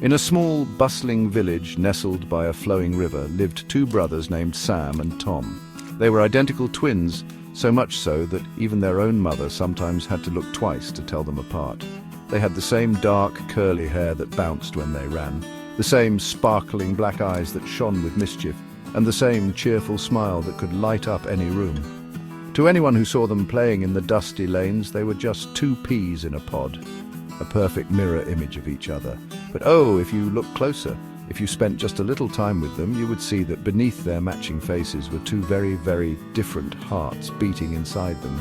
In a small, bustling village nestled by a flowing river lived two brothers named Sam and Tom. They were identical twins, so much so that even their own mother sometimes had to look twice to tell them apart. They had the same dark, curly hair that bounced when they ran, the same sparkling black eyes that shone with mischief, and the same cheerful smile that could light up any room. To anyone who saw them playing in the dusty lanes, they were just two peas in a pod, a perfect mirror image of each other. But oh, if you looked closer, if you spent just a little time with them, you would see that beneath their matching faces were two very, very different hearts beating inside them.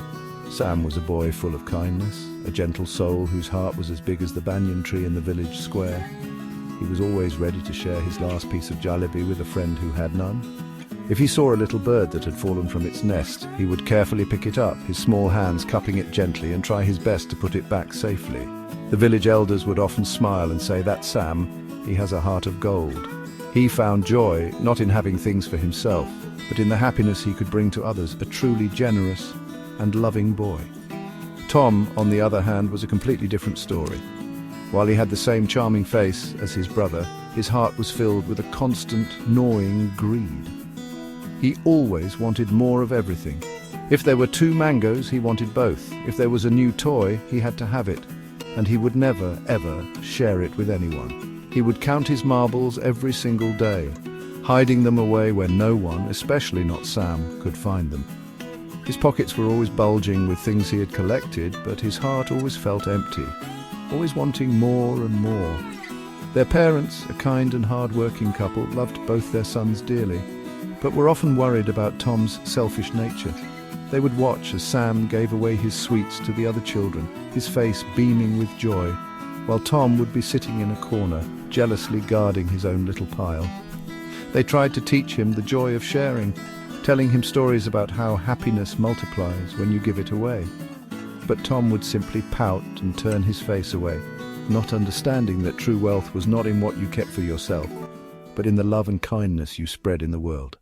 Sam was a boy full of kindness, a gentle soul whose heart was as big as the banyan tree in the village square. He was always ready to share his last piece of jalebi with a friend who had none. If he saw a little bird that had fallen from its nest, he would carefully pick it up, his small hands cupping it gently, and try his best to put it back safely. The village elders would often smile and say, "That's Sam, he has a heart of gold." He found joy not in having things for himself, but in the happiness he could bring to others, a truly generous and loving boy. Tom, on the other hand, was a completely different story. While he had the same charming face as his brother, his heart was filled with a constant, gnawing greed. He always wanted more of everything. If there were 2 mangoes, he wanted both. If there was a new toy, he had to have it, and he would never, ever share it with anyone. He would count his marbles every single day, hiding them away where no one, especially not Sam, could find them. His pockets were always bulging with things he had collected, but his heart always felt empty, always wanting more and more. Their parents, a kind and hard-working couple, loved both their sons dearly, but were often worried about Tom's selfish nature. They would watch as Sam gave away his sweets to the other children, his face beaming with joy, while Tom would be sitting in a corner, jealously guarding his own little pile. They tried to teach him the joy of sharing, telling him stories about how happiness multiplies when you give it away. But Tom would simply pout and turn his face away, not understanding that true wealth was not in what you kept for yourself, but in the love and kindness you spread in the world.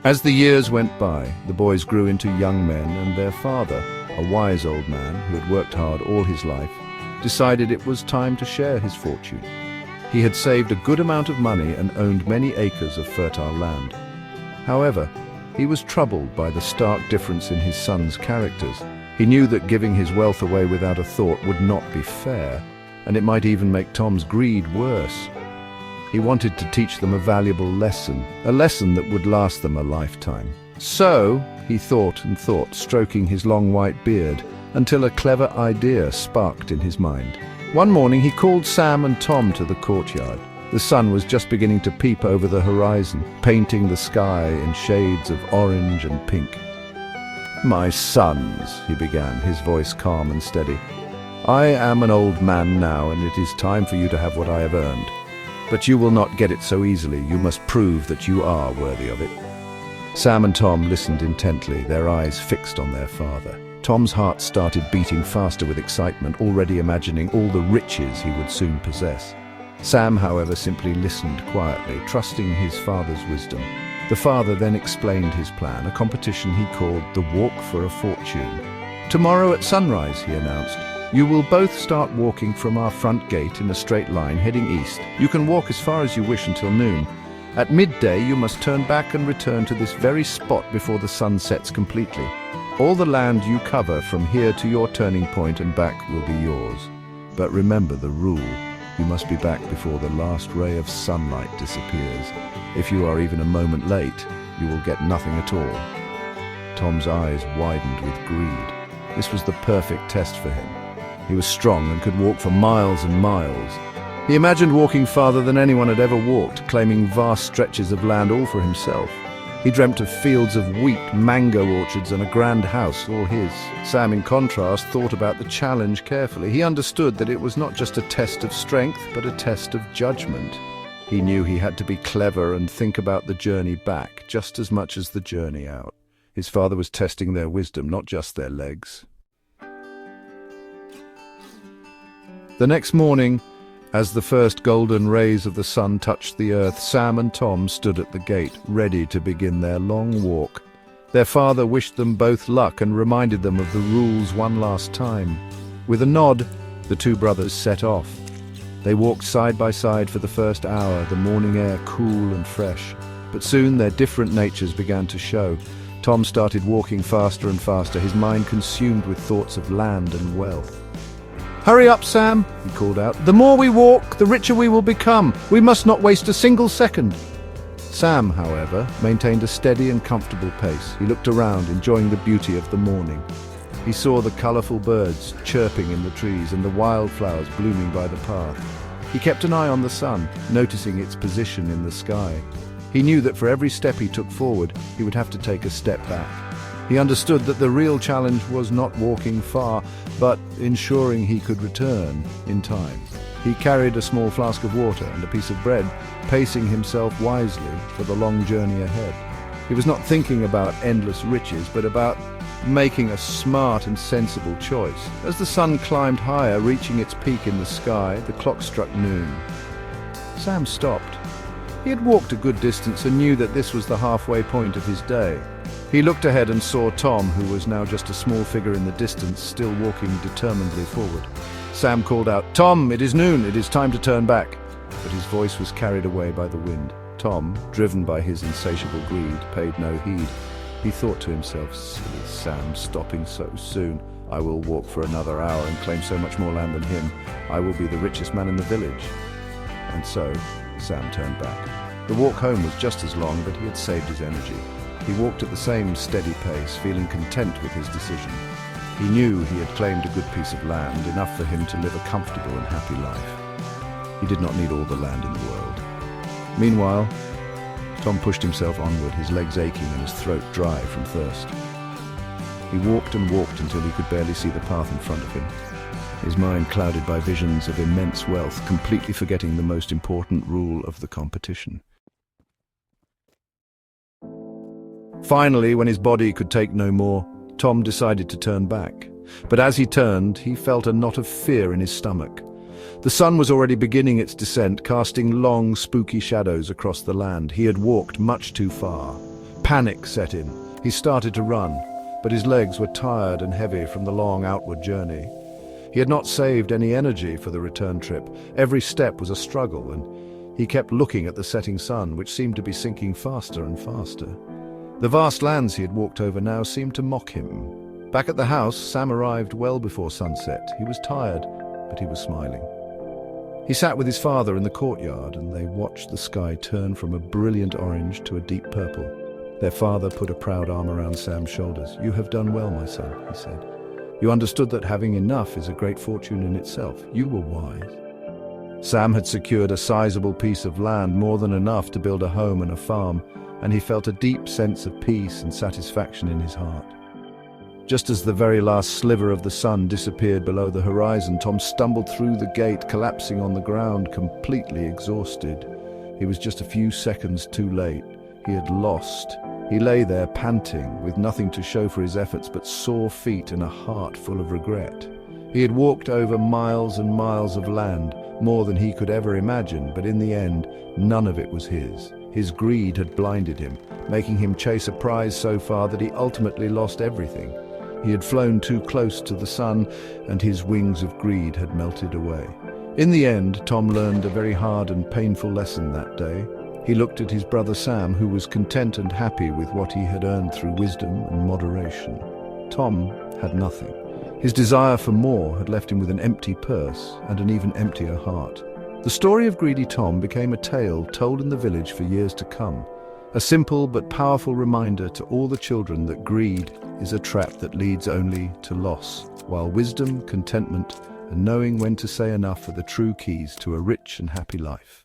As the years went by, the boys grew into young men, and their father, a wise old man who had worked hard all his life, decided it was time to share his fortune. He had saved a good amount of money and owned many acres of fertile land. However, he was troubled by the stark difference in his sons' characters. He knew that giving his wealth away without a thought would not be fair, and it might even make Tom's greed worse. He wanted to teach them a valuable lesson, a lesson that would last them a lifetime. So, he thought and thought, stroking his long white beard, until a clever idea sparked in his mind. One morning he called Sam and Tom to the courtyard. The sun was just beginning to peep over the horizon, painting the sky in shades of orange and pink. "My sons," he began, his voice calm and steady, "I am an old man now, and it is time for you to have what I have earned. But you will not get it so easily. You must prove that you are worthy of it." Sam and Tom listened intently, their eyes fixed on their father. Tom's heart started beating faster with excitement, already imagining all the riches he would soon possess. Sam, however, simply listened quietly, trusting his father's wisdom. The father then explained his plan, a competition he called the Walk for a Fortune. "Tomorrow at sunrise," he announced, "you will both start walking from our front gate in a straight line heading east. You can walk as far as you wish until noon. At midday you must turn back and return to this very spot before the sun sets completely. All the land you cover from here to your turning point and back will be yours. But remember the rule. You must be back before the last ray of sunlight disappears. If you are even a moment late, you will get nothing at all." Tom's eyes widened with greed. This was the perfect test for him. He was strong and could walk for miles and miles. He imagined walking farther than anyone had ever walked, claiming vast stretches of land all for himself. He dreamt of fields of wheat, mango orchards, and a grand house, all his. Sam, in contrast, thought about the challenge carefully. He understood that it was not just a test of strength, but a test of judgment. He knew he had to be clever and think about the journey back, just as much as the journey out. His father was testing their wisdom, not just their legs. The next morning, as the first golden rays of the sun touched the earth, Sam and Tom stood at the gate, ready to begin their long walk. Their father wished them both luck and reminded them of the rules one last time. With a nod, The two brothers set off. They walked side by side for the first hour, the morning air cool and fresh. But soon their different natures began to show. Tom started walking faster and faster, his mind consumed with thoughts of land and wealth. "Hurry up, Sam," he called out. "The more we walk, the richer we will become. We must not waste a single second." Sam, however, maintained a steady and comfortable pace. He looked around, enjoying the beauty of the morning. He saw the colourful birds chirping in the trees and the wildflowers blooming by the path. He kept an eye on the sun, noticing its position in the sky. He knew that for every step he took forward, he would have to take a step back. He understood that the real challenge was not walking far, but ensuring he could return in time. He carried a small flask of water and a piece of bread, pacing himself wisely for the long journey ahead. He was not thinking about endless riches, but about making a smart and sensible choice. As the sun climbed higher, reaching its peak in the sky, the clock struck noon. Sam stopped. He had walked a good distance and knew that this was the halfway point of his day. He looked ahead and saw Tom, who was now just a small figure in the distance, still walking determinedly forward. Sam called out, "Tom, it is noon, it is time to turn back." But his voice was carried away by the wind. Tom, driven by his insatiable greed, paid no heed. He thought to himself, "Silly Sam, stopping so soon. I will walk for another hour and claim so much more land than him. I will be the richest man in the village." And so, Sam turned back. The walk home was just as long, but he had saved his energy. He walked at the same steady pace, feeling content with his decision. He knew he had claimed a good piece of land, enough for him to live a comfortable and happy life. He did not need all the land in the world. Meanwhile, Tom pushed himself onward, his legs aching and his throat dry from thirst. He walked and walked until he could barely see the path in front of him, his mind clouded by visions of immense wealth, completely forgetting the most important rule of the competition. Finally, when his body could take no more, Tom decided to turn back. But as he turned, he felt a knot of fear in his stomach. The sun was already beginning its descent, casting long, spooky shadows across the land. He had walked much too far. Panic set in. He started to run, but his legs were tired and heavy from the long outward journey. He had not saved any energy for the return trip. Every step was a struggle, and he kept looking at the setting sun, which seemed to be sinking faster and faster. The vast lands he had walked over now seemed to mock him. Back at the house, Sam arrived well before sunset. He was tired, but he was smiling. He sat with his father in the courtyard, and they watched the sky turn from a brilliant orange to a deep purple. Their father put a proud arm around Sam's shoulders. "You have done well, my son," he said. "You understood that having enough is a great fortune in itself. You were wise." Sam had secured a sizable piece of land, more than enough to build a home and a farm, and he felt a deep sense of peace and satisfaction in his heart. Just as the very last sliver of the sun disappeared below the horizon, Tom stumbled through the gate, collapsing on the ground, completely exhausted. He was just a few seconds too late. He had lost. He lay there panting, with nothing to show for his efforts but sore feet and a heart full of regret. He had walked over miles and miles of land, more than he could ever imagine, but in the end, none of it was his. His greed had blinded him, making him chase a prize so far that he ultimately lost everything. He had flown too close to the sun, and his wings of greed had melted away. In the end, Tom learned a very hard and painful lesson that day. He looked at his brother Sam, who was content and happy with what he had earned through wisdom and moderation. Tom had nothing. His desire for more had left him with an empty purse and an even emptier heart. The story of Greedy Tom became a tale told in the village for years to come. A simple but powerful reminder to all the children that greed is a trap that leads only to loss, while wisdom, contentment, and knowing when to say enough are the true keys to a rich and happy life.